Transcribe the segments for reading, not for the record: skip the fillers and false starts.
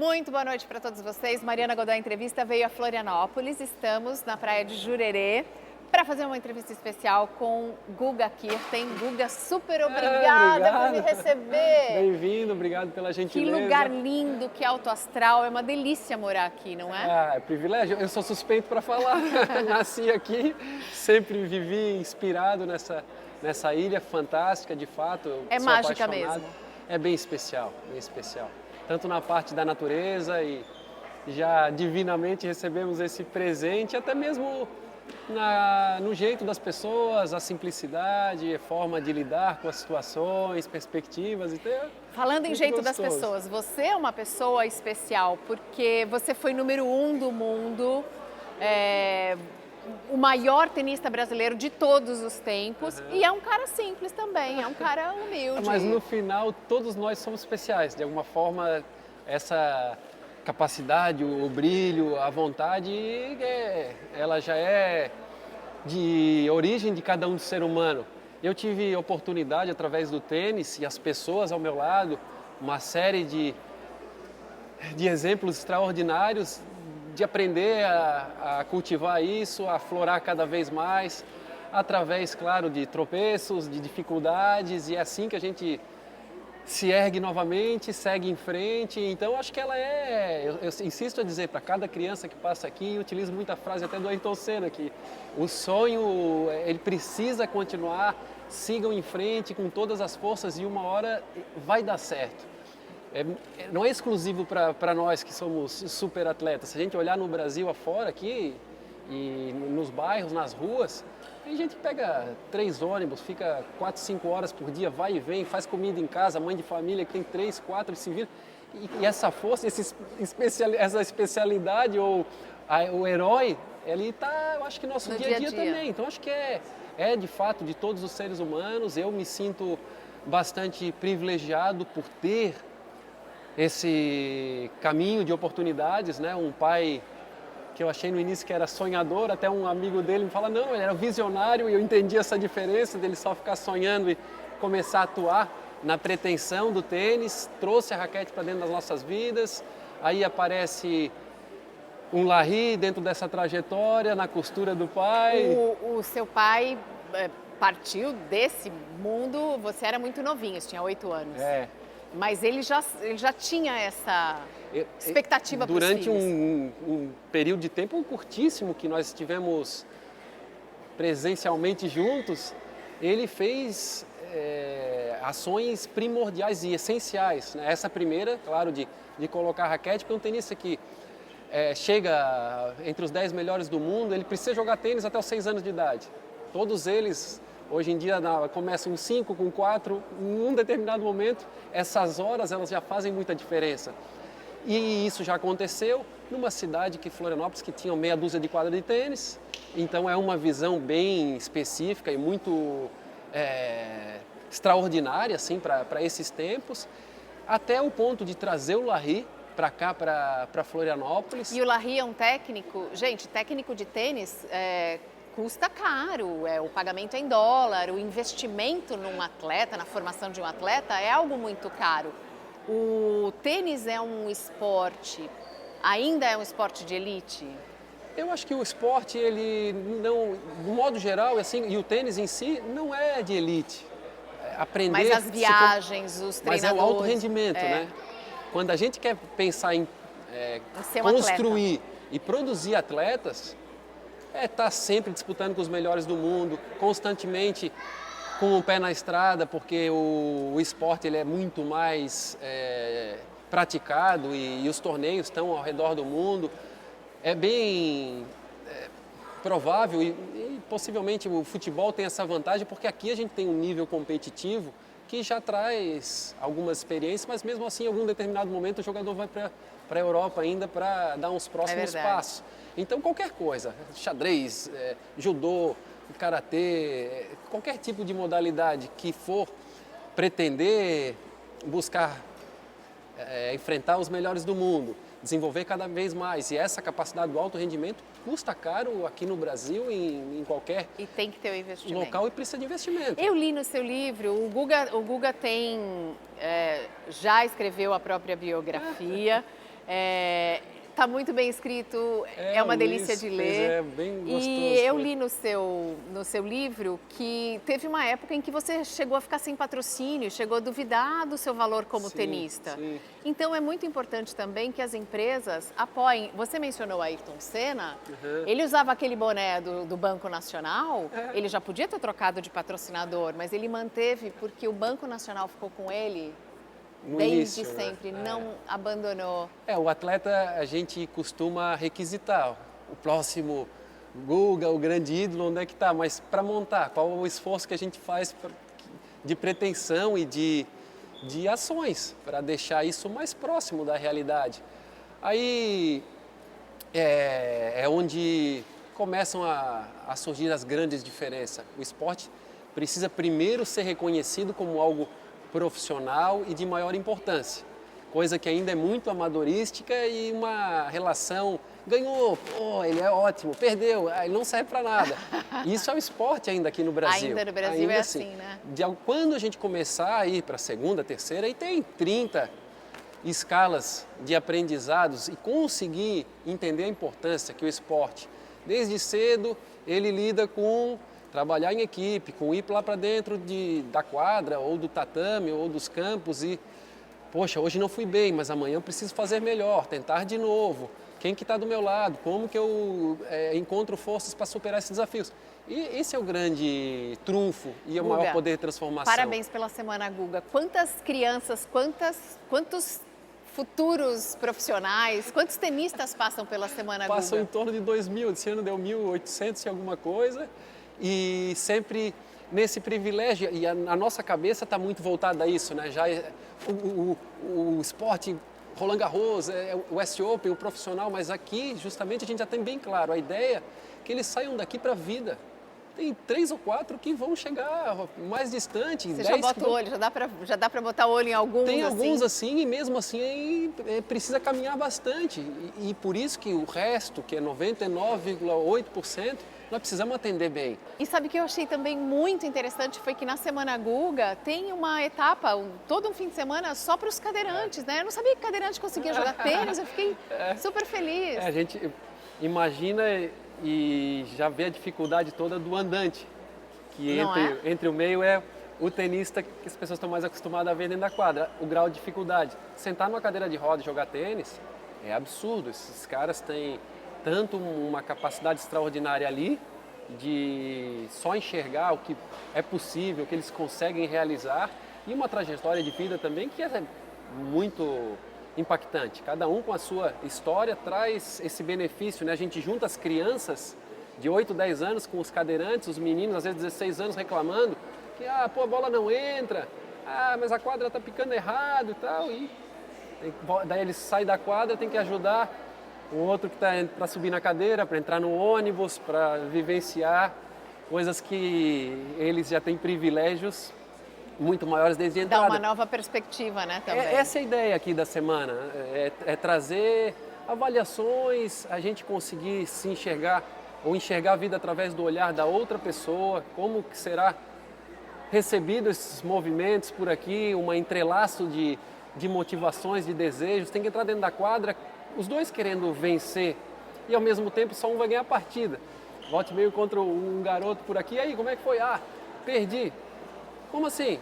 Muito boa noite para todos vocês. Mariana Godoy Entrevista veio a Florianópolis. Estamos na praia de Jurerê para fazer uma entrevista especial com Guga Kirten. Guga, super obrigada por me receber. Bem-vindo, obrigado pela gentileza. Que lugar lindo, que alto astral. É uma delícia morar aqui, não é? Ah, é privilégio. Eu sou suspeito para falar. Nasci aqui, sempre vivi inspirado nessa ilha fantástica, de fato. É sou mágica apaixonado. mesmo. É bem especial, bem especial. Tanto na parte da natureza e já divinamente recebemos esse presente, até mesmo no jeito das pessoas, a simplicidade, a forma de lidar com as situações, perspectivas. Falando em jeito gostoso. das pessoas, você é uma pessoa especial porque você foi número 1 do mundo, o maior tenista brasileiro de todos os tempos e é um cara simples também, é um cara humilde. Mas no final todos nós somos especiais, de alguma forma essa capacidade, o brilho, a vontade, ela já é de origem de cada um do ser humano. Eu tive oportunidade através do tênis e as pessoas ao meu lado, uma série de exemplos extraordinários de aprender a cultivar isso, a aflorar cada vez mais, através, claro, de tropeços, de dificuldades, e é assim que a gente se ergue novamente, segue em frente. Então, acho que ela eu insisto a dizer para cada criança que passa aqui, e utilizo muita frase até do Ayrton Senna, que o sonho, ele precisa continuar, sigam em frente com todas as forças e uma hora vai dar certo. Não é exclusivo para nós que somos super atletas. Se a gente olhar no Brasil afora aqui, e nos bairros, nas ruas, tem gente que pega 3 ônibus, fica 4, 5 horas por dia, vai e vem, faz comida em casa, mãe de família que tem 3, 4 e se vira. E essa força, essa especialidade ou o herói, ele está, eu acho que no nosso dia a dia também. Então acho que é de fato de todos os seres humanos. Eu me sinto bastante privilegiado por ter esse caminho de oportunidades, né? Um pai que eu achei no início que era sonhador, até um amigo dele me fala, não, ele era visionário, e eu entendi essa diferença dele só ficar sonhando e começar a atuar na pretensão do tênis, trouxe a raquete para dentro das nossas vidas, aí aparece um Larry dentro dessa trajetória, na costura do pai. O seu pai partiu desse mundo, você era muito novinho, você tinha 8 anos. Mas ele já tinha essa expectativa para os filhos. Durante um período de tempo curtíssimo que nós estivemos presencialmente juntos, ele fez ações primordiais e essenciais, né? Essa primeira, claro, de colocar a raquete, porque um tenista que chega entre os 10 melhores do mundo, ele precisa jogar tênis até os 6 anos de idade. Todos eles, hoje em dia, começam com 5, com 4, em um determinado momento, essas horas elas já fazem muita diferença. E isso já aconteceu numa cidade que Florianópolis, que tinha meia dúzia de quadra de tênis. Então é uma visão bem específica e muito extraordinária assim, para esses tempos, até o ponto de trazer o Larry para cá, para Florianópolis. E o Larry é um técnico, gente, técnico de tênis custa caro, o pagamento é em dólar, o investimento num atleta, na formação de um atleta é algo muito caro. O tênis é um esporte, ainda é um esporte de elite? Eu acho que o esporte, ele não, do modo geral, assim, e o tênis em si, não é de elite. Aprender... Mas as viagens, os treinadores... Mas é o alto rendimento, né? Quando a gente quer pensar em construir atleta e produzir atletas, estar sempre disputando com os melhores do mundo, constantemente com o pé na estrada, porque o esporte ele é muito mais praticado e os torneios estão ao redor do mundo. É bem provável e possivelmente o futebol tem essa vantagem, porque aqui a gente tem um nível competitivo que já traz algumas experiências, mas mesmo assim, em algum determinado momento, o jogador vai para a Europa ainda para dar uns próximos passos. Então, qualquer coisa, xadrez, judô, karatê, qualquer tipo de modalidade que for pretender buscar enfrentar os melhores do mundo, desenvolver cada vez mais, e essa capacidade do alto rendimento custa caro aqui no Brasil, em qualquer e tem que ter o investimento. Local, e precisa de investimento. Eu li no seu livro, o Guga já escreveu a própria biografia, Tá muito bem escrito, é uma delícia de ler. É bem gostoso. E eu li no seu livro que teve uma época em que você chegou a ficar sem patrocínio, chegou a duvidar do seu valor como tenista. Sim. Então é muito importante também que as empresas apoiem. Você mencionou Ayrton Senna, ele usava aquele boné do Banco Nacional, ele já podia ter trocado de patrocinador, mas ele manteve porque o Banco Nacional ficou com ele desde sempre, não abandonou. O atleta, a gente costuma requisitar o próximo Guga, o grande ídolo, onde é que está, mas para montar, qual o esforço que a gente faz de pretensão e de ações para deixar isso mais próximo da realidade. Aí é onde começam a surgir as grandes diferenças. O esporte precisa primeiro ser reconhecido como algo profissional e de maior importância, coisa que ainda é muito amadorística e uma relação ganhou, ele é ótimo, perdeu, ele não serve para nada. Isso é o esporte ainda aqui no Brasil. Ainda no Brasil ainda é assim, né? Quando a gente começar a ir para a segunda, terceira, aí tem 30 escalas de aprendizados e conseguir entender a importância que o esporte, desde cedo, ele lida com trabalhar em equipe, com ir lá para dentro da quadra, ou do tatame, ou dos campos e, poxa, hoje não fui bem, mas amanhã eu preciso fazer melhor, tentar de novo. Quem que está do meu lado? Como que eu encontro forças para superar esses desafios? E esse é o grande trunfo e é o maior poder de transformação. Parabéns pela Semana Guga. Quantas crianças, quantos futuros profissionais, quantos tenistas passam pela Semana Guga? Passam em torno de 2.000, esse ano deu 1.800 e alguma coisa. E sempre nesse privilégio, e a nossa cabeça está muito voltada a isso, né? Já o esporte, Roland Garros, o US Open, o profissional, mas aqui justamente a gente já tem bem claro a ideia que eles saiam daqui para a vida. Tem 3 ou 4 que vão chegar mais distante. Você já bota o olho, já dá para botar o olho em alguns? Tem alguns assim, e mesmo assim precisa caminhar bastante. E por isso que o resto, que é 99,8%, nós precisamos atender bem. E sabe o que eu achei também muito interessante foi que na Semana Guga tem uma etapa, todo um fim de semana só para os cadeirantes, né? Eu não sabia que cadeirante conseguia jogar tênis, eu fiquei super feliz. A gente imagina e já vê a dificuldade toda do andante, que entre o meio é o tenista que as pessoas estão mais acostumadas a ver dentro da quadra, o grau de dificuldade. Sentar numa cadeira de roda e jogar tênis é absurdo, esses caras têm tanto uma capacidade extraordinária ali de só enxergar o que é possível, o que eles conseguem realizar e uma trajetória de vida também que é muito impactante. Cada um com a sua história traz esse benefício, né? A gente junta as crianças de 8, 10 anos com os cadeirantes, os meninos, às vezes 16 anos, reclamando que a bola não entra, mas a quadra está picando errado e tal. E daí eles saem da quadra, tem que ajudar o outro que está para subir na cadeira, para entrar no ônibus, para vivenciar coisas que eles já têm privilégios muito maiores desde a entrada. Dá uma nova perspectiva, né, também. Essa é a ideia aqui da semana, é trazer avaliações, a gente conseguir se enxergar ou enxergar a vida através do olhar da outra pessoa, como que será recebido esses movimentos por aqui, um entrelaço de motivações, de desejos, tem que entrar dentro da quadra, os dois querendo vencer e ao mesmo tempo só um vai ganhar a partida. Volte meio contra um garoto por aqui, e aí, como é que foi? Perdi. Como assim?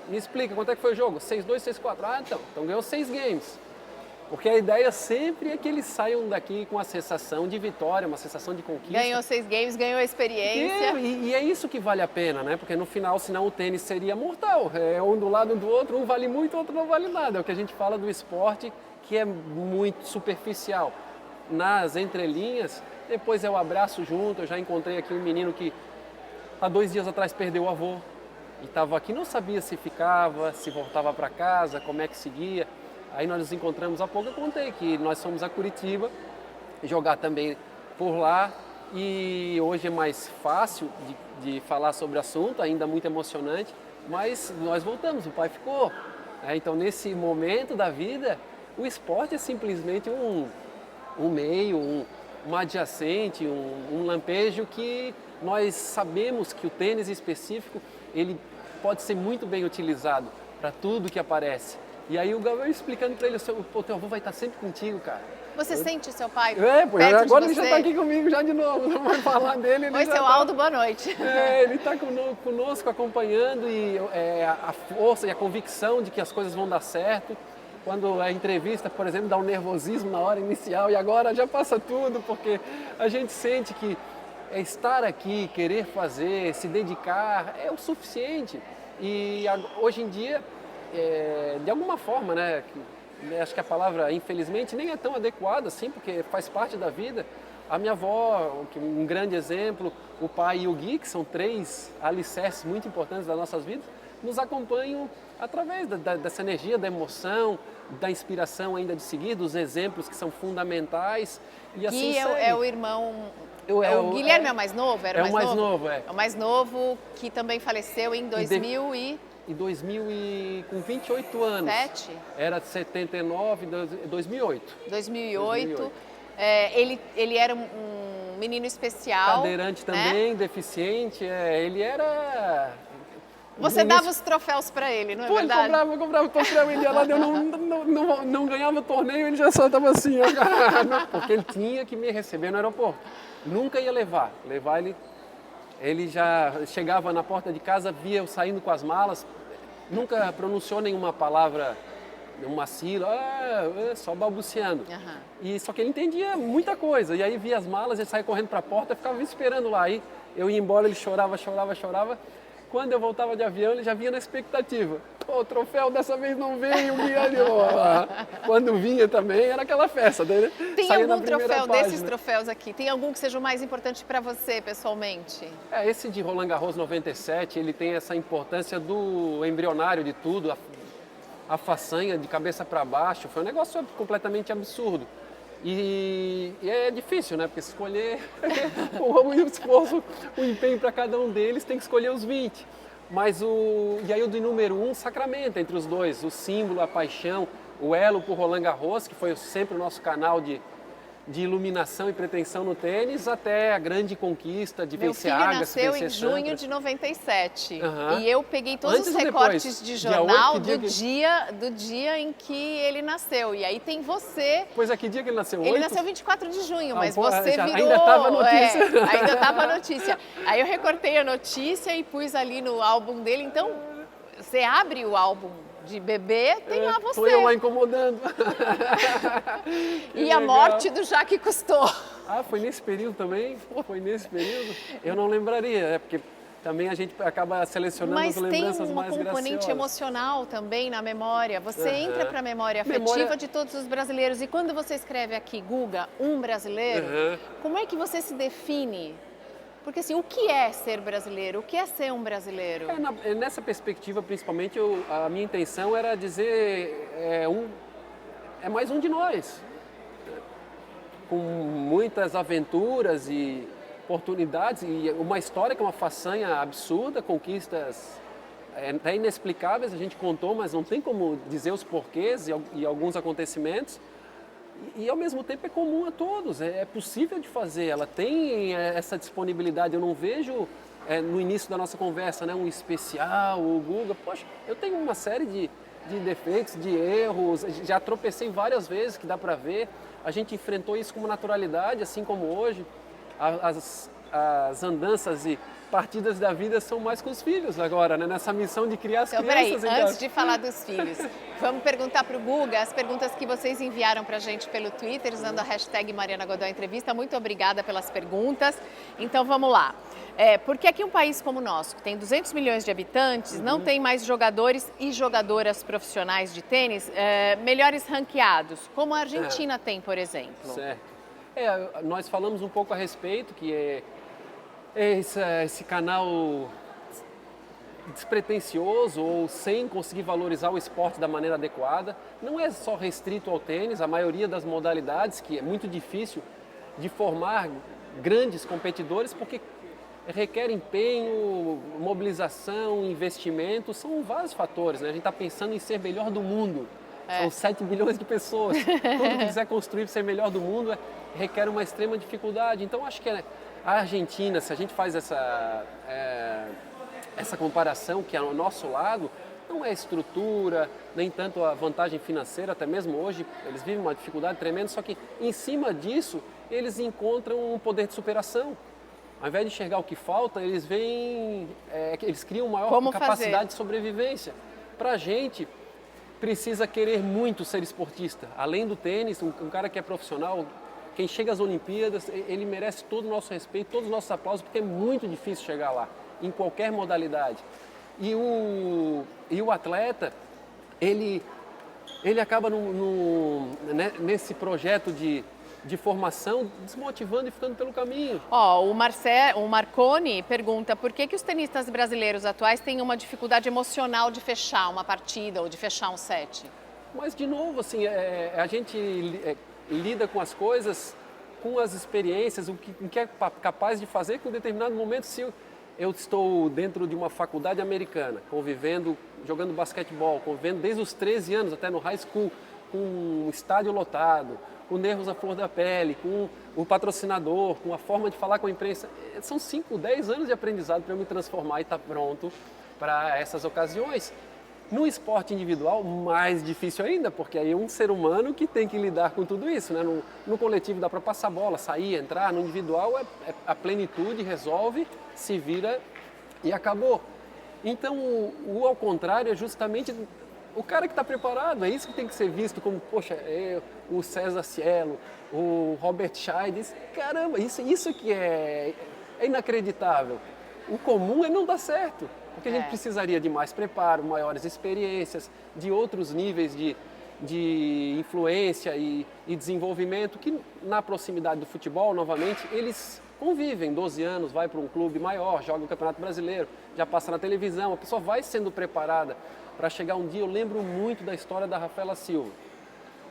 Me explica, quanto é que foi o jogo? 6-2, 6-4. Então ganhou 6 games. Porque a ideia sempre é que eles saiam daqui com a sensação de vitória, uma sensação de conquista. Ganhou 6 games, ganhou a experiência. E é isso que vale a pena, né? Porque no final, senão o tênis seria mortal. É um do lado do outro, um vale muito, outro não vale nada. É o que a gente fala do esporte, que é muito superficial. Nas entrelinhas, depois é o abraço junto. Eu já encontrei aqui um menino que há 2 dias atrás perdeu o avô. E estava aqui, não sabia se ficava, se voltava para casa, como é que seguia. Aí nós nos encontramos há pouco, eu contei que nós fomos a Curitiba, jogar também por lá. E hoje é mais fácil de falar sobre o assunto, ainda muito emocionante. Mas nós voltamos, o pai ficou. Então nesse momento da vida, o esporte é simplesmente um meio, um adjacente, um lampejo que nós sabemos que o tênis específico, ele pode ser muito bem utilizado para tudo que aparece. E aí o Gabriel explicando para ele, pô, teu avô vai estar sempre contigo, cara. Você sente seu pai Pô, perto agora de ele você? já está aqui comigo já de novo, não vai falar dele. Ele Oi, já seu tá... Aldo, boa noite. Ele está conosco acompanhando e a força e a convicção de que as coisas vão dar certo. Quando a entrevista, por exemplo, dá um nervosismo na hora inicial e agora já passa tudo, porque a gente sente que estar aqui, querer fazer, se dedicar é o suficiente. E hoje em dia, de alguma forma, né, acho que a palavra infelizmente nem é tão adequada assim, porque faz parte da vida. A minha avó, um grande exemplo, o pai e o Gui, que são 3 alicerces muito importantes das nossas vidas, nos acompanham através dessa energia, da emoção, da inspiração ainda de seguir, dos exemplos que são fundamentais. E assim Gui é o irmão... o Guilherme é o mais novo? Era é o mais novo, É o mais novo, que também faleceu em 2000 Em 2000 com 28 anos. 7? Era 79, 2008. 2008. Ele era um menino especial. Cadeirante também, né? deficiente. Ele era... Você dava os troféus para ele, não é verdade? Eu comprava o troféu, ele ia lá, eu não ganhava torneio, ele já só estava assim, porque ele tinha que me receber no aeroporto. Nunca ia levar ele já chegava na porta de casa, via eu saindo com as malas, nunca pronunciou nenhuma palavra, uma sílaba, só balbuciando. Uhum. E só que ele entendia muita coisa, e aí via as malas, ele saía correndo para a porta, ficava me esperando lá, aí eu ia embora, ele chorava. Quando eu voltava de avião, ele já vinha na expectativa. Pô, o troféu dessa vez não veio, Guilherme. Quando vinha também, era aquela festa. Daí, tem saía algum troféu página. Desses troféus aqui? Tem algum que seja o mais importante para você, pessoalmente? Esse de Roland Garros 97, ele tem essa importância do embrionário de tudo, a façanha de cabeça para baixo. Foi um negócio completamente absurdo. E é difícil, né? Porque escolher o esforço, o empenho para cada um deles, tem que escolher os 20. Mas e aí o do número 1 sacramenta entre os dois, o símbolo, a paixão, o elo por Roland Garros, que foi sempre o nosso canal de iluminação e pretensão no tênis, até a grande conquista de vencer Agassi, Meu filho nasceu vencer em junho Sampras. de 97 Uhum. e eu peguei todos Antes os ou recortes depois? de Dia jornal 8, do dia em que ele nasceu. E aí tem você... Pois que dia que ele nasceu? Ele 8? nasceu 24 de junho, mas pô, você já, virou... ainda estava a notícia. Ainda estava a notícia. Aí eu recortei a notícia e pus ali no álbum dele. Então, você abre o álbum de bebê, tem lá você. Estou eu lá incomodando. E a morte do Jacques Cousteau. Foi nesse período também? Foi nesse período? Eu não lembraria, porque também a gente acaba selecionando as lembranças mais graciosas. Mas tem um componente emocional também na memória. Você entra para a memória afetiva de todos os brasileiros. E quando você escreve aqui, Guga, um brasileiro, como é que você se define? Porque assim, o que é ser brasileiro? O que é ser um brasileiro? Nessa perspectiva, principalmente, a minha intenção era dizer é mais um de nós, com muitas aventuras e oportunidades e uma história que é uma façanha absurda, conquistas até inexplicáveis, a gente contou, mas não tem como dizer os porquês e alguns acontecimentos. E ao mesmo tempo é comum a todos, é possível de fazer, ela tem essa disponibilidade. Eu não vejo no início da nossa conversa, né, um especial, o Guga. Poxa, eu tenho uma série de defeitos, de erros, já tropecei várias vezes, que dá para ver. A gente enfrentou isso com naturalidade, assim como hoje. As andanças e partidas da vida são mais com os filhos agora, né? Nessa missão de criar as crianças. Peraí, antes de falar dos filhos, vamos perguntar para o Guga as perguntas que vocês enviaram para a gente pelo Twitter, usando a hashtag Mariana Godoy Entrevista. Muito obrigada pelas perguntas. Então vamos lá. Porque aqui um país como o nosso, que tem 200 milhões de habitantes, não tem mais jogadores e jogadoras profissionais de tênis melhores ranqueados, como a Argentina tem, por exemplo. Certo. Nós falamos um pouco a respeito, que esse canal despretensioso ou sem conseguir valorizar o esporte da maneira adequada. Não é só restrito ao tênis, a maioria das modalidades, que é muito difícil de formar grandes competidores, porque requer empenho, mobilização, investimento, são vários fatores, né? A gente está pensando em ser melhor do mundo. São 7 bilhões de pessoas. Tudo que quiser construir para ser melhor do mundo requer uma extrema dificuldade. Então, acho que a Argentina, se a gente faz essa comparação, que é ao nosso lado, Não é estrutura, nem tanto a vantagem financeira, até mesmo hoje eles vivem uma dificuldade tremenda, só que em cima disso eles encontram um poder de superação. Ao invés de enxergar o que falta, eles veem, eles criam maior capacidade de sobrevivência. Para a gente, precisa querer muito ser esportista. Além do tênis, um cara que é profissional, quem chega às Olimpíadas, ele merece todo o nosso respeito, todos os nossos aplausos, porque é muito difícil chegar lá, em qualquer modalidade. E o atleta, ele acaba nesse projeto de formação, desmotivando e ficando pelo caminho. O Marconi pergunta por que os tenistas brasileiros atuais têm uma dificuldade emocional de fechar uma partida ou de fechar um set? Mas, de novo, assim, a gente lida com as coisas, com as experiências, o que é capaz de fazer que em um determinado momento, se eu estou dentro de uma faculdade americana, convivendo, jogando basquetebol, convivendo desde os 13 anos até no high school, com um estádio lotado, com nervos à flor da pele, com o patrocinador, com a forma de falar com a imprensa. São 5, 10 anos de aprendizado para eu me transformar e estar pronto para essas ocasiões. No esporte individual, mais difícil ainda, porque aí é um ser humano que tem que lidar com tudo isso, né? No coletivo dá para passar bola, sair, entrar, no individual a plenitude resolve, se vira e acabou. Então, o ao contrário é justamente o cara que está preparado, é isso que tem que ser visto como, poxa, o César Cielo, o Robert Scheides, caramba, isso que é inacreditável. O comum é não dar certo, porque a gente precisaria de mais preparo, maiores experiências, de outros níveis de influência e desenvolvimento, que na proximidade do futebol, novamente, eles convivem, 12 anos, vai para um clube maior, joga no Campeonato Brasileiro, já passa na televisão, a pessoa vai sendo preparada para chegar um dia. Eu lembro muito da história da Rafaela Silva,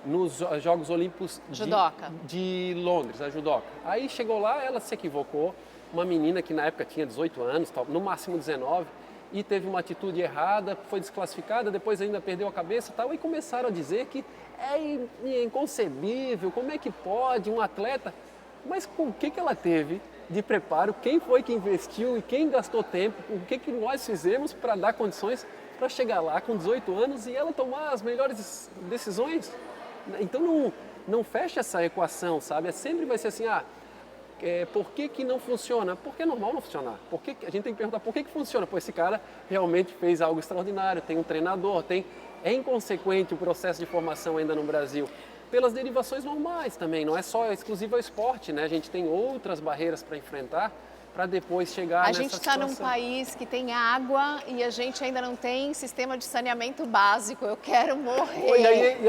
nos Jogos Olímpicos de Londres, a judoca. Aí chegou lá, ela se equivocou, uma menina que na época tinha 18 anos, no máximo 19, e teve uma atitude errada, foi desclassificada, depois ainda perdeu a cabeça e tal, e começaram a dizer que é inconcebível, como é que pode um atleta... Mas com o que ela teve de preparo, quem foi que investiu e quem gastou tempo, o que nós fizemos para dar condições para chegar lá com 18 anos e ela tomar as melhores decisões? Então não fecha essa equação, sabe? Sempre vai ser assim, por que não funciona? Porque é normal não funcionar. A gente tem que perguntar por que funciona. Pô, esse cara realmente fez algo extraordinário, tem um treinador, é inconsequente o processo de formação ainda no Brasil. Pelas derivações normais também, não é só exclusivo ao esporte, né? A gente tem outras barreiras para enfrentar para depois chegar nessa situação. A gente está num país que tem água e a gente ainda não tem sistema de saneamento básico. Eu quero morrer.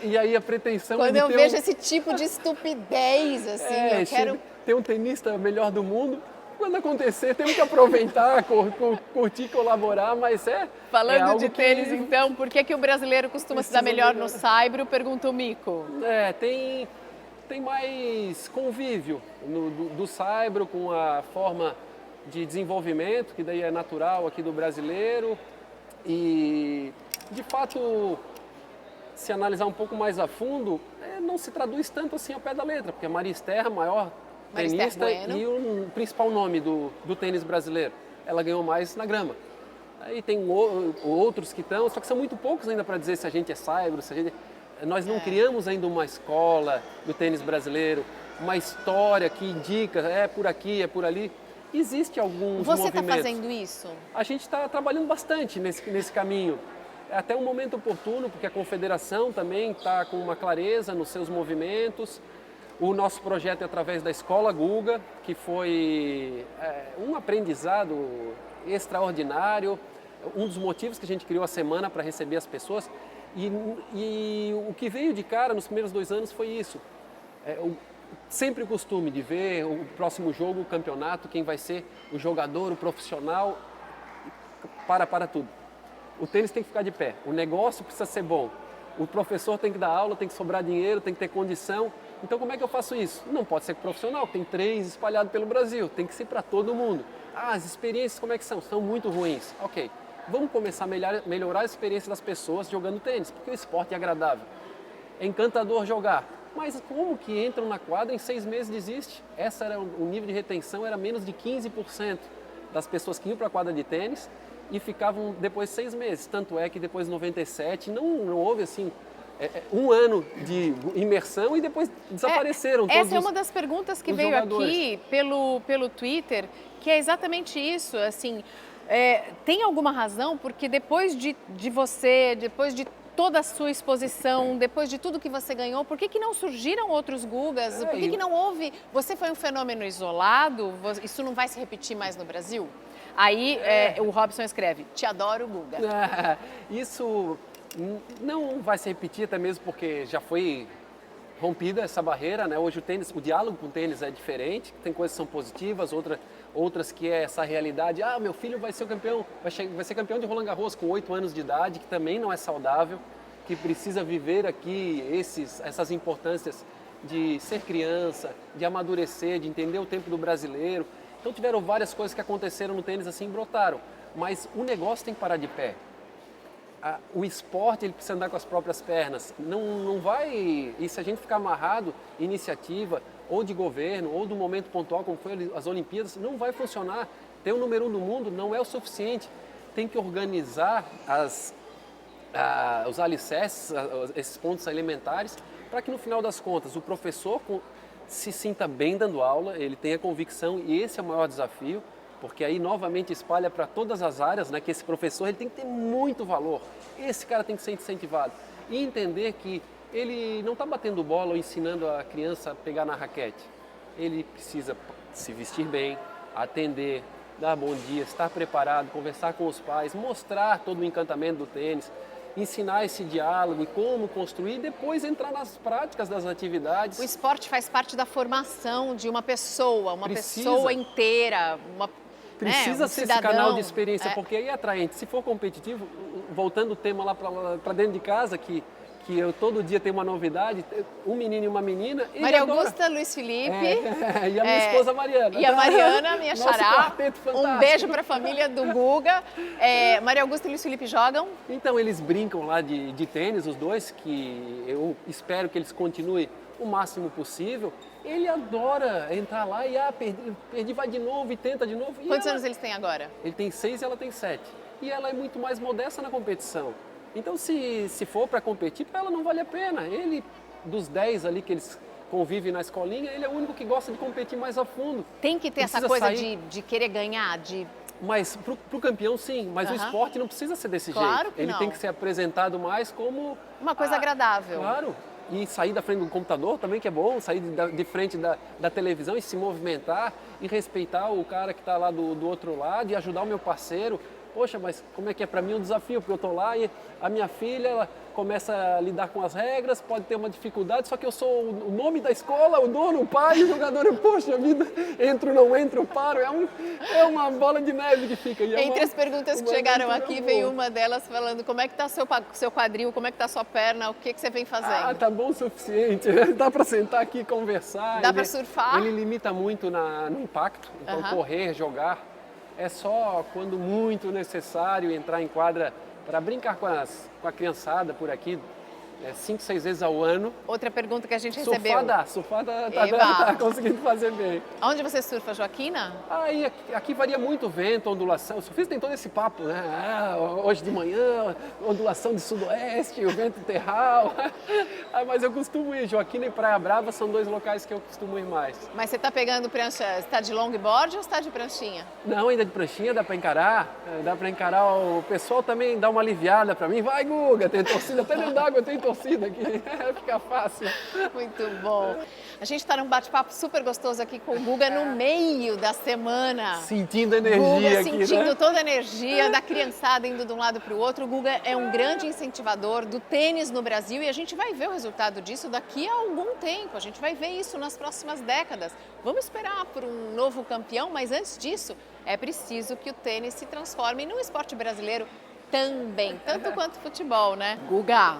E aí a pretensão quando eu vejo esse tipo de estupidez, assim, eu quero... Ter um tenista melhor do mundo, quando acontecer, temos que aproveitar, curtir, colaborar, mas Falando de tênis, então, por que o brasileiro costuma se dar melhor no saibro? Pergunta o Mico. Tem mais convívio do saibro com a forma de desenvolvimento, que daí é natural aqui do brasileiro. E, de fato, se analisar um pouco mais a fundo, não se traduz tanto assim ao pé da letra, porque a Maria Esther, a maior tenista e o principal nome do tênis brasileiro. Ela ganhou mais na grama. Aí tem outros que estão, só que são muito poucos ainda para dizer se a gente é saibro, se a gente... Nós não criamos ainda uma escola do tênis brasileiro, uma história que indica, é por aqui, é por ali. Existe alguns movimentos. Você está fazendo isso? A gente está trabalhando bastante nesse caminho. É até um momento oportuno, porque a confederação também está com uma clareza nos seus movimentos. O nosso projeto é através da Escola Guga, que foi um aprendizado extraordinário, um dos motivos que a gente criou a semana para receber as pessoas. E o que veio de cara nos primeiros 2 anos foi isso. Sempre o costume de ver o próximo jogo, o campeonato, quem vai ser o jogador, o profissional, para tudo. O tênis tem que ficar de pé, o negócio precisa ser bom, o professor tem que dar aula, tem que sobrar dinheiro, tem que ter condição. Então como é que eu faço isso? Não pode ser profissional, tem 3 espalhados pelo Brasil, tem que ser para todo mundo. As experiências como é que são? São muito ruins. Ok, vamos começar a melhorar a experiência das pessoas jogando tênis, porque o esporte é agradável. É encantador jogar, mas como que entram na quadra em 6 meses desiste? O nível de retenção era menos de 15% das pessoas que iam para a quadra de tênis e ficavam depois 6 meses. Tanto é que depois de 97 não houve assim um ano de imersão e depois desapareceram todos Essa é uma das perguntas que veio jogadores aqui pelo Twitter, que é exatamente isso, assim, tem alguma razão? Porque depois de você, depois de toda a sua exposição, depois de tudo que você ganhou, por que não surgiram outros Gugas? Por que não houve? Você foi um fenômeno isolado, isso não vai se repetir mais no Brasil? Aí o Robson escreve, te adoro, Guga. Isso não vai se repetir, até mesmo porque já foi rompida essa barreira, né? Hoje o diálogo com o tênis é diferente, tem coisas que são positivas, outras que é essa realidade, meu filho vai ser campeão, vai ser campeão de Roland Garros com 8 anos de idade, que também não é saudável, que precisa viver aqui essas importâncias de ser criança, de amadurecer, de entender o tempo do brasileiro. Então tiveram várias coisas que aconteceram no tênis assim, brotaram, mas o negócio tem que parar de pé. O esporte ele precisa andar com as próprias pernas, não vai, e se a gente ficar amarrado em iniciativa ou de governo ou do momento pontual como foi as Olimpíadas, não vai funcionar. Ter o número 1 do mundo não é o suficiente, tem que organizar os alicerces, esses pontos elementares, para que no final das contas o professor se sinta bem dando aula, ele tenha convicção, e esse é o maior desafio, porque aí novamente espalha para todas as áreas, né, que esse professor ele tem que ter muito valor, esse cara tem que ser incentivado e entender que ele não está batendo bola ou ensinando a criança a pegar na raquete, ele precisa se vestir bem, atender, dar bom dia, estar preparado, conversar com os pais, mostrar todo o encantamento do tênis, ensinar esse diálogo e como construir e depois entrar nas práticas das atividades. O esporte faz parte da formação de uma pessoa pessoa inteira, Precisa um ser cidadão. Esse canal de experiência, porque aí é atraente. Se for competitivo, voltando o tema lá para dentro de casa, que eu todo dia tenho uma novidade, um menino e uma menina. Maria Augusta, Luiz Felipe. E a minha esposa Mariana. E a Mariana, minha xará. Um beijo para a família do Guga. Maria Augusta e Luiz Felipe jogam? Então, eles brincam lá de tênis, os dois, que eu espero que eles continuem o máximo possível. Ele adora entrar lá e perdi, vai de novo e tenta de novo. Quantos anos eles têm agora? Ele tem 6 e ela tem 7. E ela é muito mais modesta na competição. Então, se for para competir, para ela não vale a pena. Ele, dos 10 ali que eles convivem na escolinha, ele é o único que gosta de competir mais a fundo. Tem que ter essa coisa de querer ganhar, Mas para o campeão, sim. Mas o esporte não precisa ser desse jeito. Que ele tem que ser apresentado mais como... uma coisa agradável. Claro. E sair da frente do computador também, que é bom, sair de frente da televisão e se movimentar e respeitar o cara que está lá do outro lado e ajudar o meu parceiro. Poxa, mas como é que é para mim um desafio? Porque eu estou lá e a minha filha ela começa a lidar com as regras, pode ter uma dificuldade, só que eu sou o nome da escola, o dono, o pai, o jogador, poxa vida, entro, não entro, paro, é uma bola de neve que fica. Entre as perguntas que chegaram aqui, veio uma delas falando como é que está seu quadril, como é que está sua perna, o que você vem fazendo? Tá bom o suficiente, dá para sentar aqui e conversar. Dá para surfar? Ele limita muito no impacto, então correr, jogar, é só quando muito necessário entrar em quadra para brincar com a criançada por aqui, 5, 6 vezes ao ano. Outra pergunta que a gente recebeu. Surfar tá conseguindo fazer bem. Onde você surfa, Joaquina? Aqui varia muito o vento, ondulação. O surfista tem todo esse papo, né? Hoje de manhã, ondulação de sudoeste, o vento terral. Mas eu costumo ir. Joaquina e Praia Brava são 2 locais que eu costumo ir mais. Mas você está pegando prancha, você está de longboard ou está de pranchinha? Não, ainda de pranchinha, dá para encarar. O pessoal também dá uma aliviada para mim. Vai, Guga, tem torcida. Até dentro d'água tem torcida aqui. Fica fácil. Muito bom. A gente está num bate-papo super gostoso aqui com o Guga no meio da semana. Sentindo a energia Guga aqui, sentindo toda a energia da criançada indo de um lado para o outro. O Guga é um grande incentivador do tênis no Brasil e a gente vai ver o resultado disso daqui a algum tempo. A gente vai ver isso nas próximas décadas. Vamos esperar por um novo campeão, mas antes disso, é preciso que o tênis se transforme num esporte brasileiro também, tanto quanto futebol, né? Guga,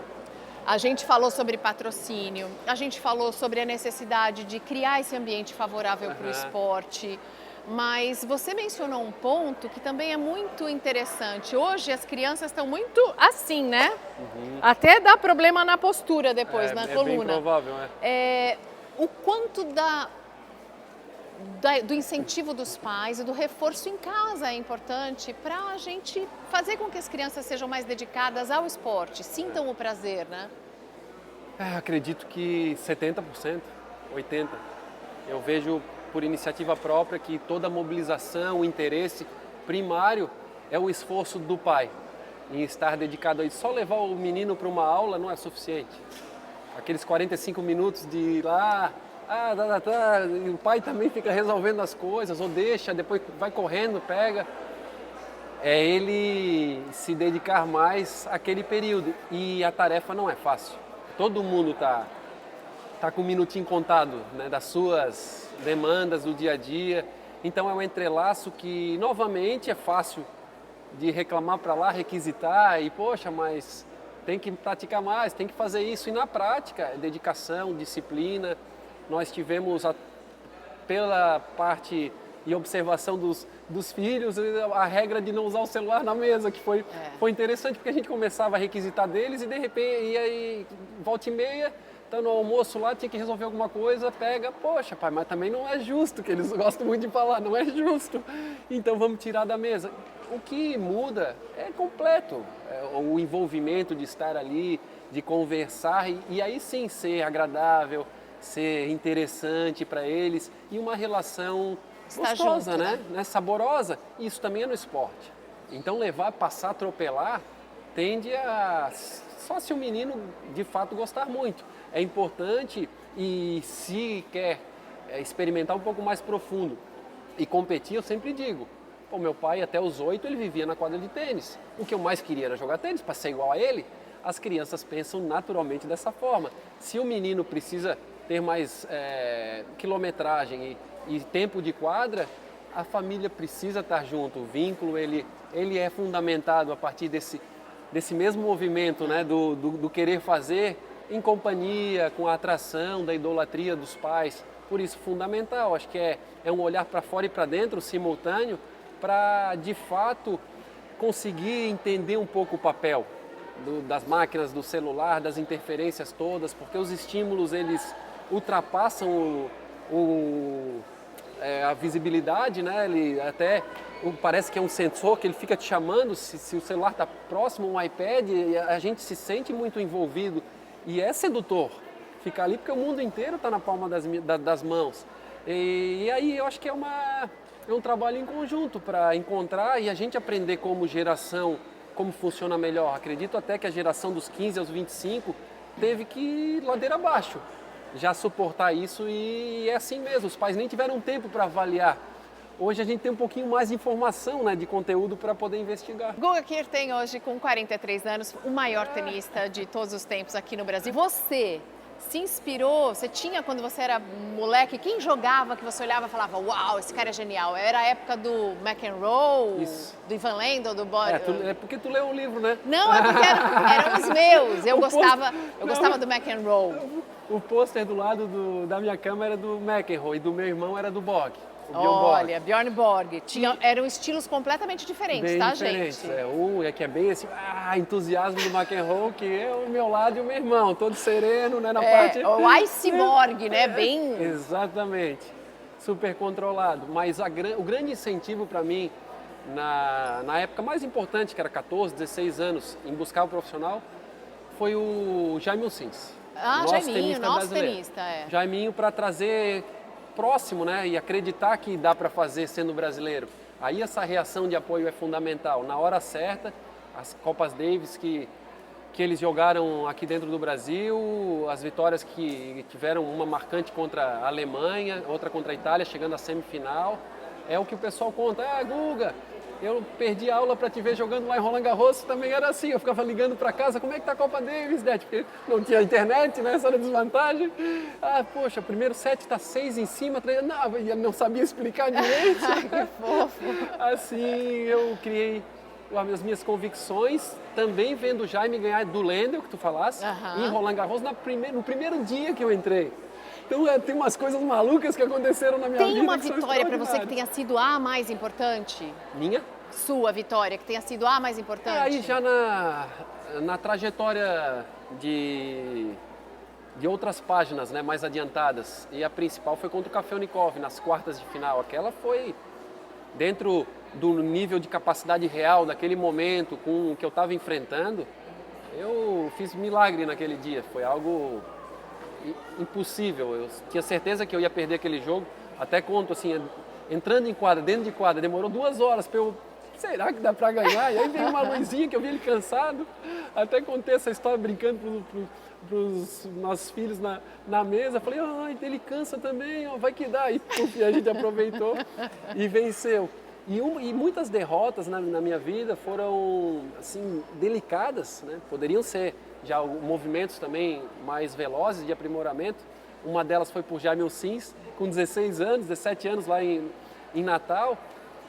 a gente falou sobre patrocínio, a gente falou sobre a necessidade de criar esse ambiente favorável para o esporte, mas você mencionou um ponto que também é muito interessante. Hoje as crianças estão muito assim, né? Até dá problema na postura depois, na coluna. É bem provável, o quanto do incentivo dos pais e do reforço em casa é importante para a gente fazer com que as crianças sejam mais dedicadas ao esporte, sintam o prazer, né? Acredito que 70%, 80%. Eu vejo por iniciativa própria que toda a mobilização, o interesse primário é o esforço do pai em estar dedicado a isso. Só levar o menino para uma aula não é suficiente. Aqueles 45 minutos de ir lá, e o pai também fica resolvendo as coisas, ou deixa, depois vai correndo, pega. É ele se dedicar mais àquele período. E a tarefa não é fácil. Todo mundo tá com um minutinho contado, né, das suas demandas do dia a dia. Então é um entrelaço que, novamente, é fácil de reclamar para lá, requisitar e, poxa, mas tem que praticar mais, tem que fazer isso. E na prática, é dedicação, disciplina. Nós tivemos, pela parte e observação dos filhos, a regra de não usar o celular na mesa, que foi interessante, porque a gente começava a requisitar deles e, de repente, ia aí, volta e meia, tá no almoço lá, tinha que resolver alguma coisa, pega, poxa, pai, mas também não é justo, que eles gostam muito de falar, não é justo, então vamos tirar da mesa. O que muda é completo, o envolvimento de estar ali, de conversar e aí sim ser agradável, ser interessante para eles e uma relação gostosa, junto, né? Saborosa. Isso também é no esporte. Então levar, passar, atropelar, tende a... Só se o menino de fato gostar muito. É importante e se quer experimentar um pouco mais profundo e competir, eu sempre digo, o meu pai até os 8 ele vivia na quadra de tênis. O que eu mais queria era jogar tênis para ser igual a ele. As crianças pensam naturalmente dessa forma. Se o menino precisa ter mais quilometragem e tempo de quadra, a família precisa estar junto. O vínculo ele é fundamentado a partir desse mesmo movimento, né, do querer fazer em companhia, com a atração da idolatria dos pais. Por isso, fundamental. Acho que é um olhar para fora e para dentro, simultâneo, para, de fato, conseguir entender um pouco o papel das máquinas, do celular, das interferências todas, porque os estímulos, eles ultrapassam a visibilidade, né? Ele até parece que é um sensor que ele fica te chamando, se o celular está próximo, um iPad, a gente se sente muito envolvido e é sedutor ficar ali, porque o mundo inteiro está na palma das mãos. E aí eu acho que é um trabalho em conjunto para encontrar e a gente aprender como geração, como funciona melhor. Acredito até que a geração dos 15 aos 25 teve que ir ladeira abaixo, já suportar isso e é assim mesmo. Os pais nem tiveram tempo para avaliar. Hoje a gente tem um pouquinho mais de informação, né, de conteúdo para poder investigar. Guga Kier tem hoje, com 43 anos, o maior tenista de todos os tempos aqui no Brasil. Você se inspirou, você tinha quando você era moleque, quem jogava que você olhava e falava, uau, esse cara é genial? Era a época do McEnroe, do Ivan Lendl, do Bob... É porque tu leu um livro, né? Não, é porque eram os meus, eu gostava do McEnroe. O pôster do lado da minha cama era do McEnroe e do meu irmão era do Borg. Olha, Bjorn Borg. Eram estilos completamente diferentes, bem tá, diferentes. gente? Um que é bem assim, entusiasmo do McEnroe, que é o meu lado e o meu irmão, todo sereno, né, na parte... O Ice Borg, né, bem... Exatamente, super controlado. Mas o grande incentivo para mim, na época mais importante, que era 14, 16 anos, em buscar o profissional, foi o Jaime Sims. Jaiminho, nosso tenista, Jaiminho, para trazer próximo, né, e acreditar que dá para fazer sendo brasileiro. Aí essa reação de apoio é fundamental. Na hora certa, as Copas Davis que eles jogaram aqui dentro do Brasil, as vitórias que tiveram, uma marcante contra a Alemanha, outra contra a Itália, chegando à semifinal, é o que o pessoal conta. Guga, eu perdi a aula para te ver jogando lá em Roland Garros, também era assim, eu ficava ligando para casa, como é que tá a Copa Davis, Dete? Porque não tinha internet, né? Essa era a desvantagem. Poxa, o primeiro set tá 6 em cima, eu não sabia explicar direito. Que fofo. Assim, eu criei as minhas convicções, também vendo o Jaime ganhar do Lendl, que tu falasse, em Roland Garros, no primeiro dia que eu entrei. Então tem umas coisas malucas que aconteceram na minha vida. Tem uma vitória para você que tenha sido a mais importante? Minha? Sua vitória, que tenha sido a mais importante? Aí já na trajetória de de outras páginas, né, mais adiantadas. E a principal foi contra o Kafelnikov, nas quartas de final. Aquela foi dentro do nível de capacidade real daquele momento, com o que eu estava enfrentando. Eu fiz milagre naquele dia, foi algo impossível. Eu tinha certeza que eu ia perder aquele jogo. Até conto, assim, entrando em quadra, dentro de quadra, demorou 2 horas para eu... Será que dá para ganhar? E aí veio uma luzinha que eu vi ele cansado. Até contei essa história brincando para os nossos filhos na mesa. Falei, ele cansa também, vai que dá. E a gente aproveitou e venceu. E muitas derrotas na minha vida foram, assim, delicadas, né? Poderiam ser já movimentos também mais velozes de aprimoramento. Uma delas foi por Jamil Sims, com 16 anos, 17 anos lá em Natal.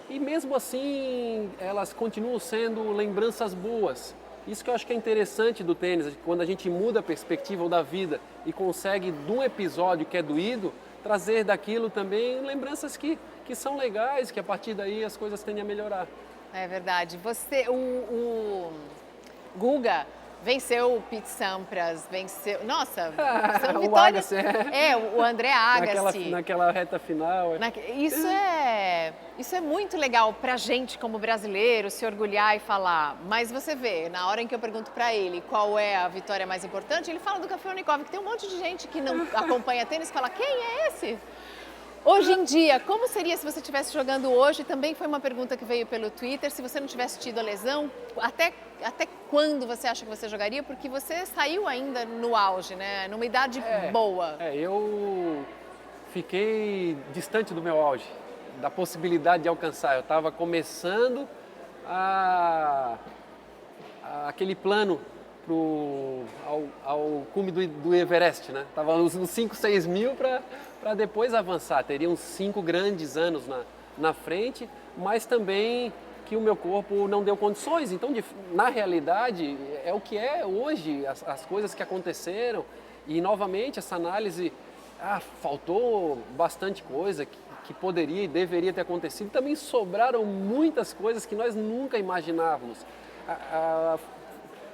E mesmo assim, elas continuam sendo lembranças boas. Isso que eu acho que é interessante do tênis, quando a gente muda a perspectiva da vida e consegue, de um episódio que é doído, trazer daquilo também lembranças que são legais, que a partir daí as coisas tendem a melhorar. É verdade. O Guga venceu o Pete Sampras, venceu... Nossa, são vitórias... O Agassi, o André Agassi. Naquela reta final. Isso é muito legal pra gente como brasileiro se orgulhar e falar. Mas você vê, na hora em que eu pergunto pra ele qual é a vitória mais importante, ele fala do Kafelnikov, que tem um monte de gente que não acompanha tênis e fala, quem é esse? Hoje em dia, como seria se você estivesse jogando hoje? Também foi uma pergunta que veio pelo Twitter. Se você não tivesse tido a lesão, até quando você acha que você jogaria? Porque você saiu ainda no auge, né? Numa idade boa. Eu fiquei distante do meu auge, da possibilidade de alcançar. Eu estava começando aquele plano ao cume do Everest, né? Estava nos 5, 6 mil para depois avançar. Teria uns 5 grandes anos na frente, mas também que o meu corpo não deu condições. Então, na realidade, é o que é hoje, as coisas que aconteceram. E, novamente, essa análise, faltou bastante coisa que poderia e deveria ter acontecido. Também sobraram muitas coisas que nós nunca imaginávamos.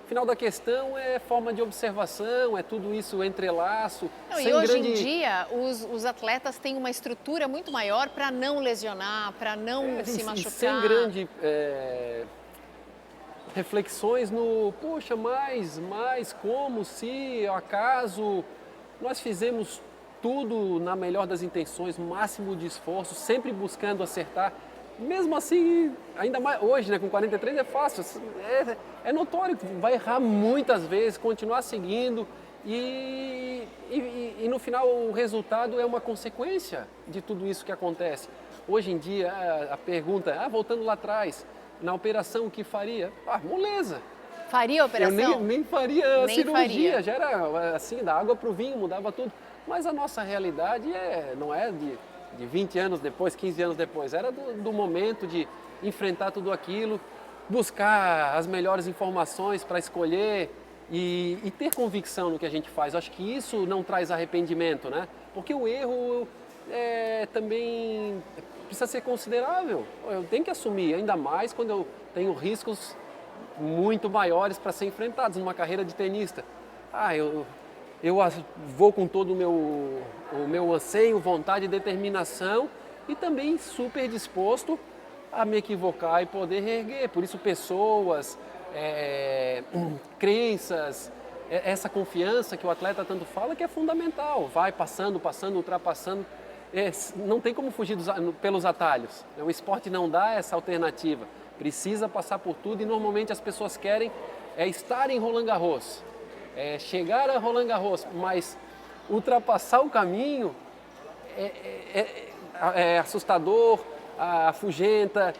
Final da questão é forma de observação, é tudo isso entrelaço. E hoje em dia, os atletas têm uma estrutura muito maior para não lesionar, para não se machucar. Sem grande reflexões no, poxa, mas como se, acaso, nós fizemos tudo na melhor das intenções, máximo de esforço, sempre buscando acertar. Mesmo assim, ainda mais hoje, né, com 43 é fácil, é notório que vai errar muitas vezes, continuar seguindo e no final o resultado é uma consequência de tudo isso que acontece. Hoje em dia, a pergunta, voltando lá atrás, na operação o que faria? Moleza. Faria a operação? Eu nem faria a cirurgia, já era assim, da água para o vinho, mudava tudo. Mas a nossa realidade não é de 20 anos depois, 15 anos depois, era do momento de enfrentar tudo aquilo, buscar as melhores informações para escolher e ter convicção no que a gente faz. Eu acho que isso não traz arrependimento, né? Porque o erro também precisa ser considerável. Eu tenho que assumir, ainda mais quando eu tenho riscos muito maiores para ser enfrentados numa carreira de tenista. Eu vou com todo o meu anseio, vontade e determinação e também super disposto a me equivocar e poder reerguer. Por isso, pessoas, crenças, essa confiança que o atleta tanto fala que é fundamental. Vai passando, ultrapassando. Não tem como fugir pelos atalhos. O esporte não dá essa alternativa. Precisa passar por tudo e normalmente as pessoas querem estar em Roland Garros. Chegar a Roland Garros, mas ultrapassar o caminho é assustador, afugenta,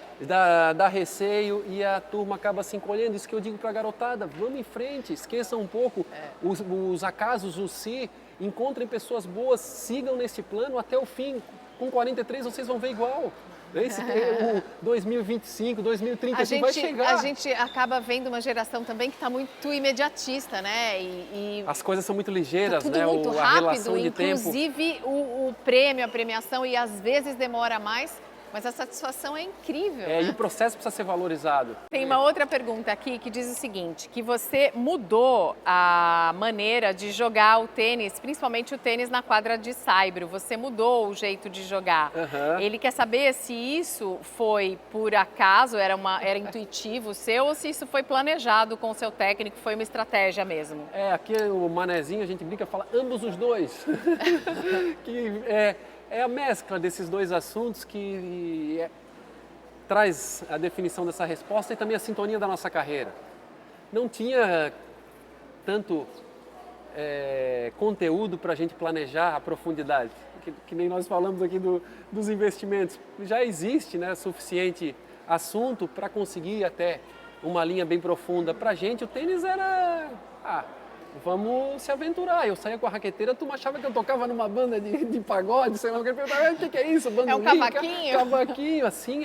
dá receio e a turma acaba se encolhendo. Isso que eu digo para a garotada, vamos em frente, esqueçam um pouco os acasos, o si, encontrem pessoas boas, sigam nesse plano até o fim. Com 43 vocês vão ver igual. O 2025, 2030, vai chegar. A gente acaba vendo uma geração também que está muito imediatista, né? As coisas são muito ligeiras, tá tudo né? Muito a rápido, relação de tempo. Inclusive o prêmio, a premiação, e às vezes demora mais. Mas a satisfação é incrível, E né? o processo precisa ser valorizado. Tem uma outra pergunta aqui que diz o seguinte, que você mudou a maneira de jogar o tênis, principalmente o tênis na quadra de saibro. Você mudou o jeito de jogar. Aham. Ele quer saber se isso foi por acaso, era intuitivo seu, ou se isso foi planejado com o seu técnico, foi uma estratégia mesmo. Aqui o manezinho, a gente brinca, fala ambos os dois. Que é a mescla desses dois assuntos que traz a definição dessa resposta e também a sintonia da nossa carreira. Não tinha tanto conteúdo para a gente planejar a profundidade, que nem nós falamos aqui dos investimentos. Já existe, né, suficiente assunto para conseguir até uma linha bem profunda. Para a gente o tênis era... vamos se aventurar. Eu saía com a raqueteira, tu achava que eu tocava numa banda de pagode, sei lá, eu perguntava, o que é isso? Bandolim? É um cavaquinho? Cavaquinho, assim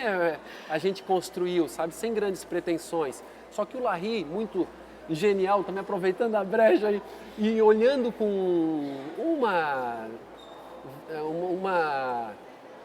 a gente construiu, sabe, sem grandes pretensões. Só que o Larry, muito genial, também aproveitando a brecha e olhando com uma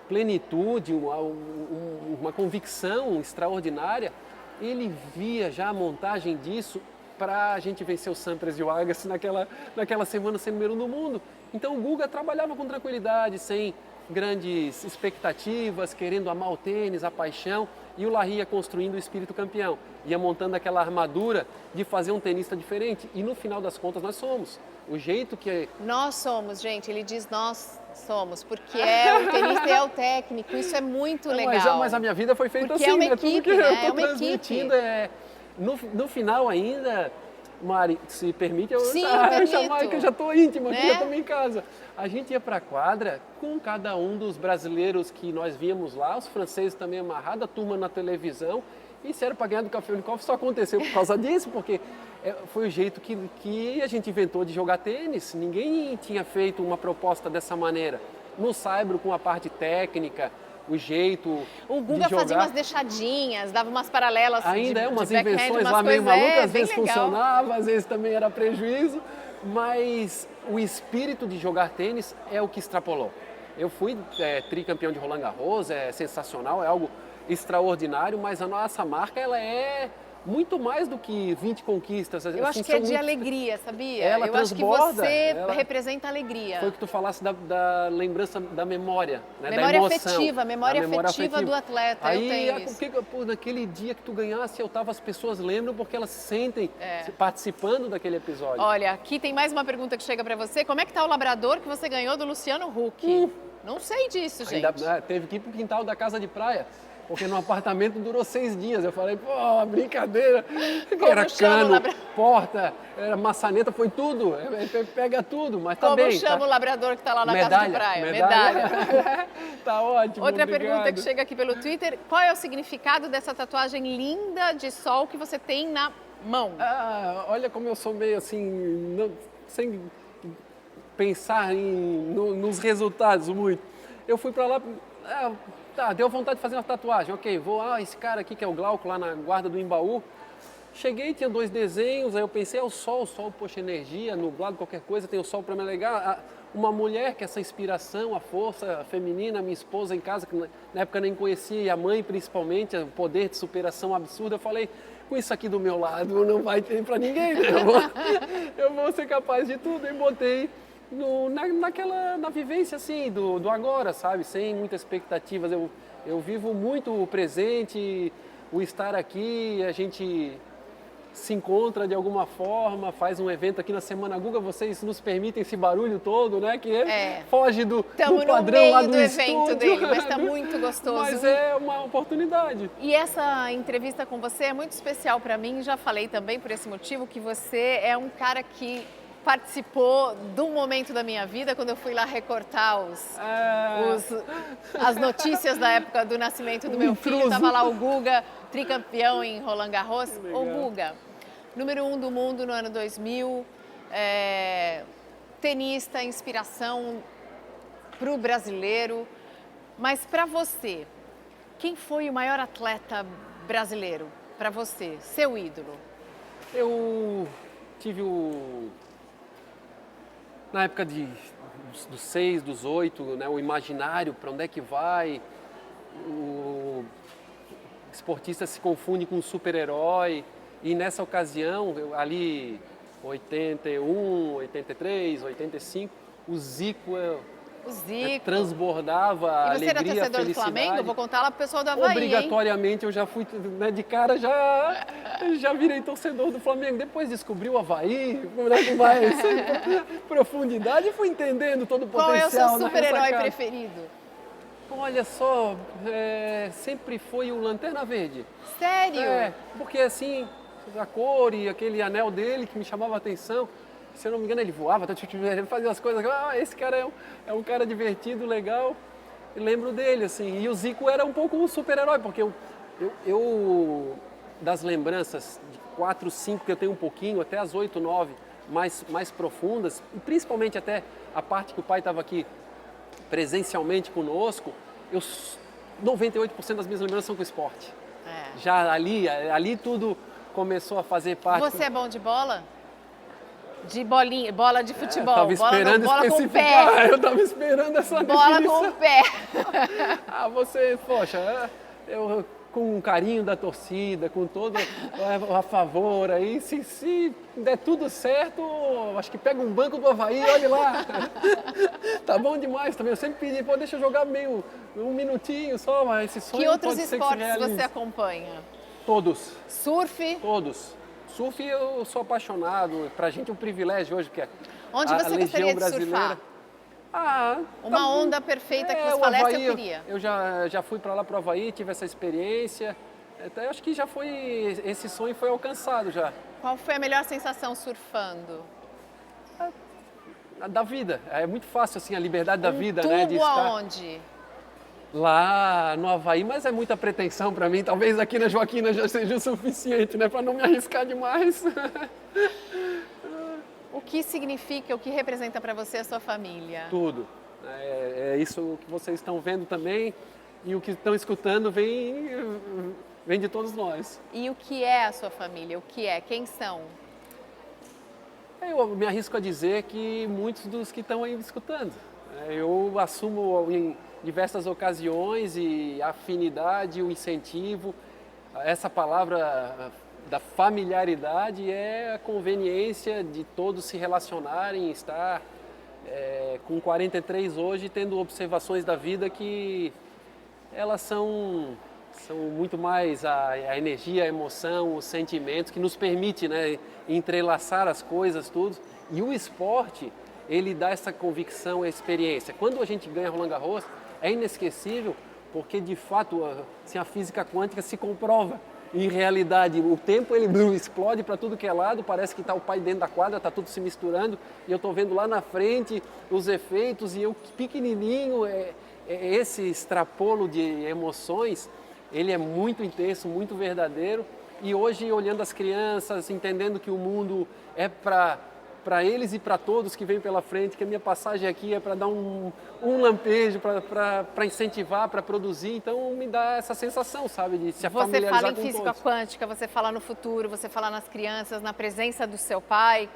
plenitude, uma convicção extraordinária, ele via já a montagem disso para a gente vencer o Sampras e o Agassi naquela semana ser número 1 do mundo. Então o Guga trabalhava com tranquilidade, sem grandes expectativas, querendo amar o tênis, a paixão, e o Larry ia construindo o espírito campeão, ia montando aquela armadura de fazer um tenista diferente, e no final das contas nós somos. O jeito que... Nós somos, gente, ele diz nós somos, porque o tenista é o técnico, isso é muito legal. Mas a minha vida foi feita porque assim, é uma né? Tudo equipe, que né? eu estou É uma transmitindo no final ainda, Mari, se permite, eu Sim, chamar que eu já estou íntimo aqui, né? já estou em casa. A gente ia para a quadra com cada um dos brasileiros que nós víamos lá, os franceses também amarrados, a turma na televisão. E se era para ganhar do Café Unicov, só aconteceu por causa disso, porque foi o jeito que a gente inventou de jogar tênis. Ninguém tinha feito uma proposta dessa maneira. No saibro, com a parte técnica, o jeito O Guga de jogar. fazia umas deixadinhas, dava umas paralelas Ainda de umas backhand, invenções umas lá meio coisas, malucas, às bem vezes legal. funcionava, às vezes também era prejuízo, mas o espírito de jogar tênis é o que extrapolou. Eu fui tricampeão de Roland Garros, é sensacional, é algo extraordinário, mas a nossa marca ela é muito mais do que 20 conquistas. Eu acho que é de alegria, sabia? Ela Eu acho que transborda, você representa alegria. Foi o que tu falasse da lembrança da memória, né? Memória da emoção. afetiva, memória A memória afetiva do atleta, eu tenho isso. Naquele dia que tu ganhasse, as pessoas lembram porque elas se sentem participando daquele episódio. Olha, aqui tem mais uma pergunta que chega pra você. Como é que tá o labrador que você ganhou do Luciano Huck? Não sei disso, gente. Ainda, teve que ir pro quintal da casa de praia. Porque no apartamento durou 6 dias. Eu falei, pô, brincadeira. Era cano, porta, era maçaneta, foi tudo. Pega tudo, mas tá bem. Como chama o labrador que tá lá na medalha, casa de praia? Medalha. Tá ótimo, Outra obrigado. pergunta que chega aqui pelo Twitter. Qual é o significado dessa tatuagem linda de sol que você tem na mão? Olha como eu sou meio assim, sem pensar nos resultados muito. Eu fui pra lá... deu vontade de fazer uma tatuagem. Ok, esse cara aqui que é o Glauco lá na guarda do Embaú. Cheguei, tinha 2 desenhos, aí eu pensei, o sol, poxa, energia, nublado, qualquer coisa, tem o sol para me alegar. Uma mulher que é essa inspiração, a força feminina, minha esposa em casa, que na época nem conhecia, e a mãe principalmente, o poder de superação absurdo. Eu falei, com isso aqui do meu lado não vai ter para ninguém, né? Eu vou ser capaz de tudo. E botei na vivência assim, do agora, sabe? Sem muitas expectativas. Eu vivo muito o presente, o estar aqui, a gente se encontra de alguma forma, faz um evento aqui na Semana Guga, vocês nos permitem esse barulho todo, né? Que foge do padrão lá do estúdio. Estamos no meio do evento dele, mas está muito gostoso. Mas é uma oportunidade. E essa entrevista com você é muito especial para mim, já falei também por esse motivo, que você é um cara que participou do momento da minha vida, quando eu fui lá recortar as notícias da época do nascimento do meu filho. Estava lá o Guga, tricampeão em Roland Garros. O Guga, número 1 do mundo no ano 2000, tenista, inspiração para o brasileiro. Mas para você, quem foi o maior atleta brasileiro para você, seu ídolo? Eu tive na época dos 6, dos 8, né, o imaginário, para onde é que vai. o esportista se confunde com um super-herói. E nessa ocasião, ali 81, 83, 85, o Zico transbordava E você alegria, era torcedor do felicidade. Flamengo? Vou contar lá pro pessoal do Avaí, Obrigatoriamente eu já fui, né, de cara, já virei torcedor do Flamengo. Depois descobri o Avaí, com mais profundidade, e fui entendendo todo o potencial. Qual é o seu super-herói preferido? Olha só, sempre foi o Lanterna Verde. Sério? Porque assim, a cor e aquele anel dele que me chamava a atenção. Se eu não me engano, ele voava, ele fazia as coisas. Esse cara é um cara divertido, legal. E lembro dele, assim. E o Zico era um pouco um super-herói, porque eu das lembranças de 4, 5 que eu tenho um pouquinho, até as 8, 9 mais profundas, e principalmente até a parte que o pai estava aqui presencialmente conosco, 98% das minhas lembranças são com o esporte. Já ali tudo começou a fazer parte. Você é bom de bola? De bolinha, bola de futebol, tava esperando bola com o pé. Eu estava esperando essa bola definição. Com o pé. Você, poxa, eu com o carinho da torcida, com todo a favor aí, se der tudo certo, acho que pega um banco do Avaí, olha lá. Tá bom demais também. Eu sempre pedi, deixa eu jogar meio um minutinho só, mas esse sonho Que outros pode ser esportes que se realize. você acompanha? Todos. Surf? Todos. Surf eu sou apaixonado, pra gente é um privilégio hoje, porque Onde você gostaria de surfar? Uma onda perfeita que você falasse, eu queria. Eu já fui para lá para o Avaí, tive essa experiência, até acho que já foi, esse sonho foi alcançado já. Qual foi a melhor sensação surfando? Da vida, é muito fácil assim, a liberdade da vida, tubo né? De estar aonde? Lá no Avaí, mas é muita pretensão para mim, talvez aqui na Joaquina já seja o suficiente, né? Para não me arriscar demais. O que significa, o que representa para você a sua família? Tudo. É isso que vocês estão vendo também e o que estão escutando vem de todos nós. E o que é a sua família? O que é? Quem são? Eu me arrisco a dizer que muitos dos que estão aí escutando. Eu assumo em diversas ocasiões e a afinidade, o incentivo, essa palavra da familiaridade é a conveniência de todos se relacionarem, estar com 43 hoje, tendo observações da vida que elas são muito mais a energia, a emoção, os sentimentos que nos permite, né, entrelaçar as coisas, tudo. E o esporte, ele dá essa convicção, a experiência. Quando a gente ganha Roland Garros, é inesquecível porque, de fato, assim, a física quântica se comprova. Em realidade, o tempo ele explode para tudo que é lado, parece que está o pai dentro da quadra, está tudo se misturando e eu estou vendo lá na frente os efeitos e eu pequenininho, esse extrapolo de emoções, ele é muito intenso, muito verdadeiro e hoje olhando as crianças, entendendo que o mundo é para eles e para todos que vêm pela frente, que a minha passagem aqui é para dar um lampejo, para incentivar, para produzir. Então me dá essa sensação, sabe, de se familiarizar com todos. Você fala em física quântica, você fala no futuro, você fala nas crianças, na presença do seu pai,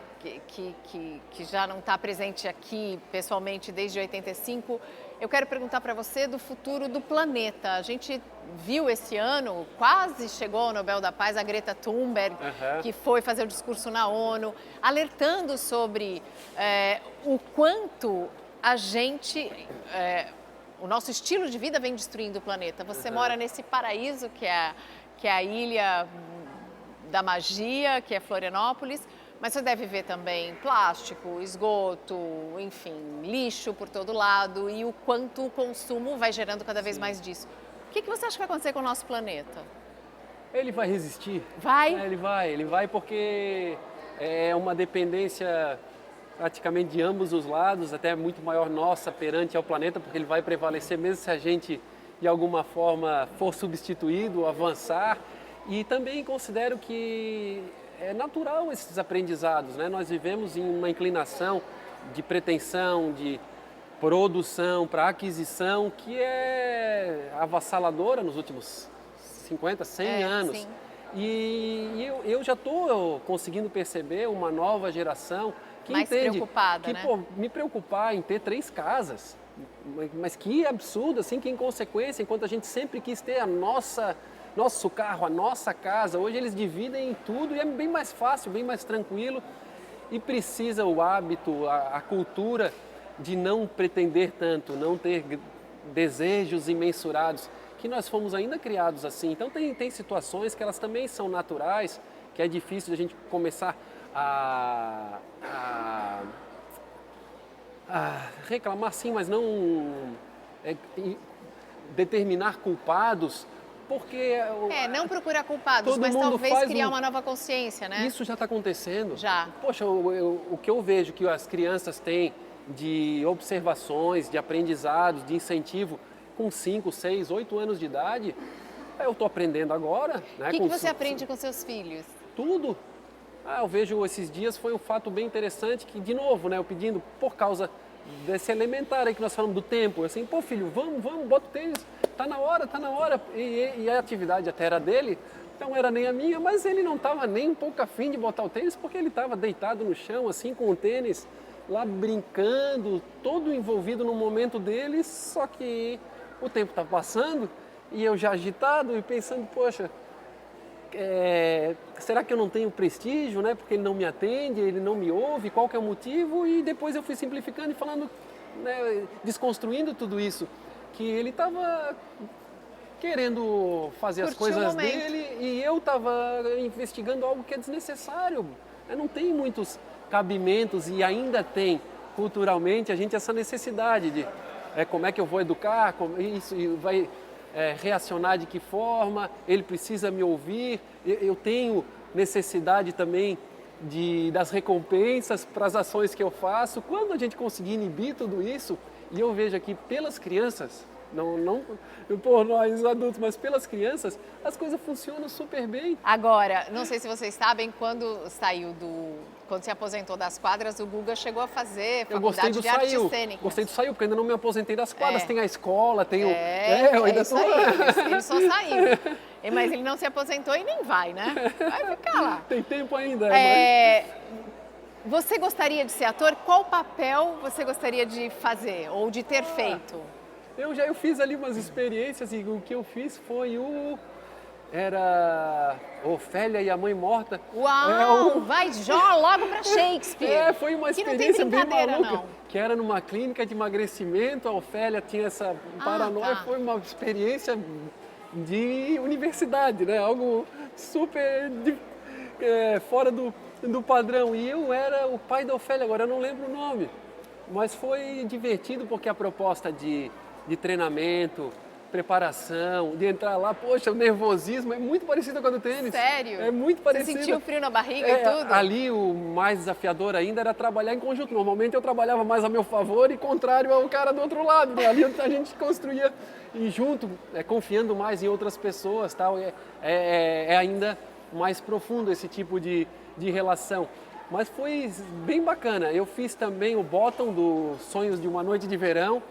que já não está presente aqui pessoalmente desde 85. Eu quero perguntar para você do futuro do planeta. A gente viu esse ano, quase chegou ao Nobel da Paz, a Greta Thunberg, que foi fazer o discurso na ONU, alertando sobre o quanto a gente, o nosso estilo de vida vem destruindo o planeta. Você mora nesse paraíso que é a Ilha da Magia, que é Florianópolis, mas você deve ver também plástico, esgoto, enfim, lixo por todo lado e o quanto o consumo vai gerando cada vez mais disso. O que você acha que vai acontecer com o nosso planeta? Ele vai resistir. Vai? Ele vai porque é uma dependência praticamente de ambos os lados, até muito maior nossa perante ao planeta, porque ele vai prevalecer mesmo se a gente de alguma forma for substituído, avançar. E também considero que é natural esses aprendizados, né? Nós vivemos em uma inclinação de pretensão, de produção para aquisição que é avassaladora nos últimos 50, 100 anos. Sim. E eu já estou conseguindo perceber uma nova geração que mais entende preocupada, que né? me preocupar em ter 3 casas, mas que absurdo, assim, que inconsequência, enquanto a gente sempre quis ter nosso carro, a nossa casa, hoje eles dividem em tudo e é bem mais fácil, bem mais tranquilo e precisa o hábito, a cultura de não pretender tanto, não ter desejos imensurados, que nós fomos ainda criados assim. Então tem situações que elas também são naturais, que é difícil a gente começar a reclamar sim, mas não determinar culpados, porque... não procurar culpados, mas talvez criar uma nova consciência, né? Isso já está acontecendo. Já. Poxa, o que eu vejo que as crianças têm de observações, de aprendizados, de incentivo, com 5, 6, 8 anos de idade, eu estou aprendendo agora. O que você aprende com seus filhos? Tudo. Eu vejo esses dias, foi um fato bem interessante, que de novo, né, eu pedindo por causa desse elementar aí que nós falamos do tempo, assim, pô filho, vamos, bota o tênis, tá na hora, e a atividade até era dele, então era nem a minha, mas ele não estava nem um pouco afim de botar o tênis, porque ele estava deitado no chão, assim, com o tênis, lá brincando, todo envolvido no momento dele, só que o tempo está passando e eu já agitado e pensando, poxa, será que eu não tenho prestígio, né? Porque ele não me atende, ele não me ouve, qual que é o motivo? E depois eu fui simplificando e falando, né, desconstruindo tudo isso, que ele estava querendo fazer as coisas dele e eu estava investigando algo que é desnecessário. Não tem muitos cabimentos e ainda tem culturalmente a gente essa necessidade de como é que eu vou educar, como isso vai reacionar de que forma, ele precisa me ouvir, eu tenho necessidade também das recompensas para as ações que eu faço. Quando a gente conseguir inibir tudo isso, e eu vejo aqui pelas crianças, não por nós adultos, mas pelas crianças, as coisas funcionam super bem. Agora, não sei se vocês sabem, quando se aposentou das quadras, o Guga chegou a fazer faculdade de artes cênicas. Gostei do saiu, porque ainda não me aposentei das quadras. Tem a escola, tem o... eu ainda isso aí, ele só saiu. Mas ele não se aposentou e nem vai, né? Vai ficar lá. Tem tempo ainda. Você gostaria de ser ator? Qual papel você gostaria de fazer ou de ter feito? Eu fiz ali umas experiências e o que eu fiz foi era Ofélia e a Mãe Morta. Uau! Vai logo para Shakespeare. Foi uma experiência bem maluca. Não. Que era numa clínica de emagrecimento, a Ofélia tinha essa paranoia, foi uma experiência de universidade, né? Algo super fora do padrão. E eu era o pai da Ofélia, agora eu não lembro o nome. Mas foi divertido porque a proposta de treinamento, preparação, de entrar lá, poxa, o nervosismo é muito parecido com a do tênis. Sério? É muito parecido. Você sentiu frio na barriga e tudo? Ali o mais desafiador ainda era trabalhar em conjunto. Normalmente eu trabalhava mais a meu favor e contrário ao cara do outro lado. Né? Ali a gente construía e junto, confiando mais em outras pessoas, tal. É ainda mais profundo esse tipo de relação. Mas foi bem bacana. Eu fiz também o bottom do Sonhos de uma Noite de Verão,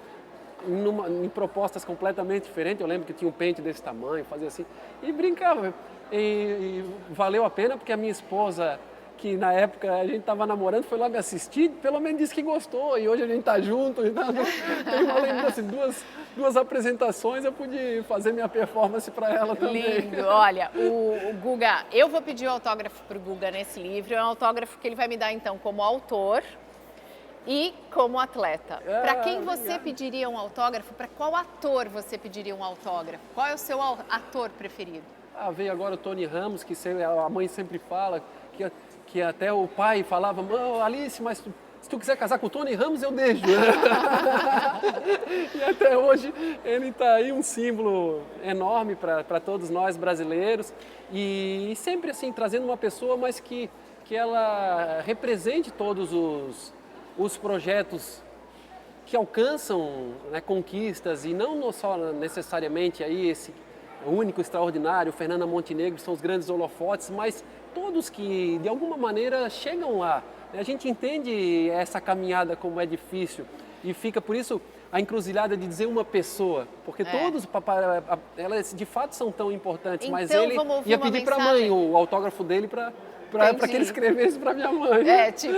em propostas completamente diferentes. Eu lembro que tinha um pente desse tamanho, fazia assim, e brincava. E valeu a pena porque a minha esposa, que na época a gente estava namorando, foi lá me assistir, pelo menos disse que gostou, e hoje a gente está junto. Então, tem uma lembrança, duas apresentações, eu pude fazer minha performance para ela também. Lindo. Olha, o Guga, eu vou pedir o autógrafo para o Guga nesse livro, é um autógrafo que ele vai me dar então como autor e como atleta. Para quem você pediria um autógrafo? Para qual ator você pediria um autógrafo? Qual é o seu ator preferido? Veio agora o Tony Ramos, que a mãe sempre fala, que até o pai falava, Alice, mas se tu quiser casar com o Tony Ramos, eu deixo. E até hoje ele está aí um símbolo enorme para todos nós brasileiros. E sempre assim, trazendo uma pessoa, mas que ela represente todos os projetos que alcançam, né, conquistas, e não só necessariamente aí esse único, extraordinário, Fernanda Montenegro, são os grandes holofotes, mas todos que de alguma maneira chegam lá. A gente entende essa caminhada como é difícil e fica por isso a encruzilhada de dizer uma pessoa, porque todos, elas de fato são tão importantes, então, mas ele ia pedir para a mãe o autógrafo dele para para que ele escrevesse para minha mãe. É, tipo,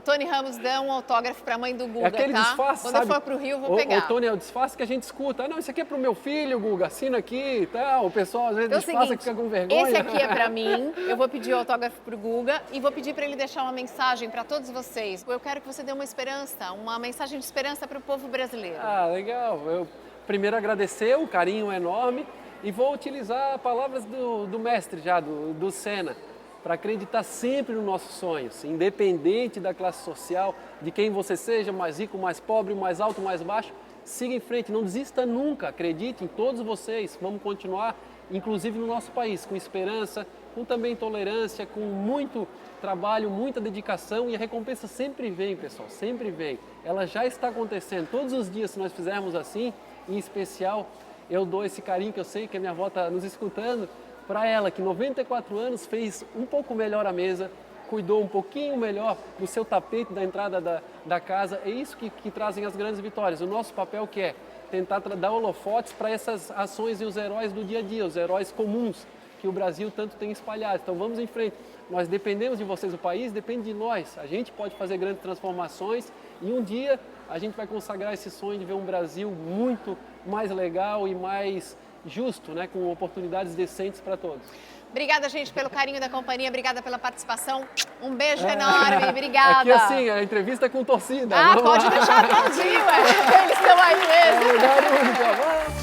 Tony Ramos dá um autógrafo para a mãe do Guga, aquele tá? disfarce, Quando sabe? eu for pro Rio, eu vou pegar. O Tony é o disfarce que a gente escuta. Ah, não, isso aqui é pro meu filho, Guga, assina aqui e tal. O pessoal às vezes Então, disfarça seguinte, que fica com vergonha. Esse aqui é para mim, eu vou pedir o autógrafo pro Guga e vou pedir para ele deixar uma mensagem para todos vocês. Eu quero que você dê uma esperança, uma mensagem de esperança para o povo brasileiro. Ah, legal. Eu primeiro agradecer, o carinho enorme, e vou utilizar palavras do mestre já, do Senna, para acreditar sempre nos nossos sonhos, independente da classe social, de quem você seja, mais rico, mais pobre, mais alto, mais baixo, siga em frente, não desista nunca, acredite em todos vocês, vamos continuar, inclusive no nosso país, com esperança, com também tolerância, com muito trabalho, muita dedicação, e a recompensa sempre vem, pessoal, sempre vem. Ela já está acontecendo, todos os dias, se nós fizermos assim, em especial, eu dou esse carinho que eu sei que a minha avó está nos escutando, para ela, que 94 anos fez um pouco melhor a mesa, cuidou um pouquinho melhor do seu tapete da entrada da casa. É isso que trazem as grandes vitórias. O nosso papel que é tentar dar holofotes para essas ações e os heróis do dia a dia, os heróis comuns que o Brasil tanto tem espalhado. Então vamos em frente. Nós dependemos de vocês, o país depende de nós. A gente pode fazer grandes transformações e um dia a gente vai consagrar esse sonho de ver um Brasil muito mais legal e mais justo, né, com oportunidades decentes para todos. Obrigada, gente, pelo carinho da companhia, obrigada pela participação. Um beijo enorme, obrigada. Aqui assim, a entrevista é com torcida. Ah, pode deixar aplaudir, ué. Eles estão aí mesmo. É um lugar único.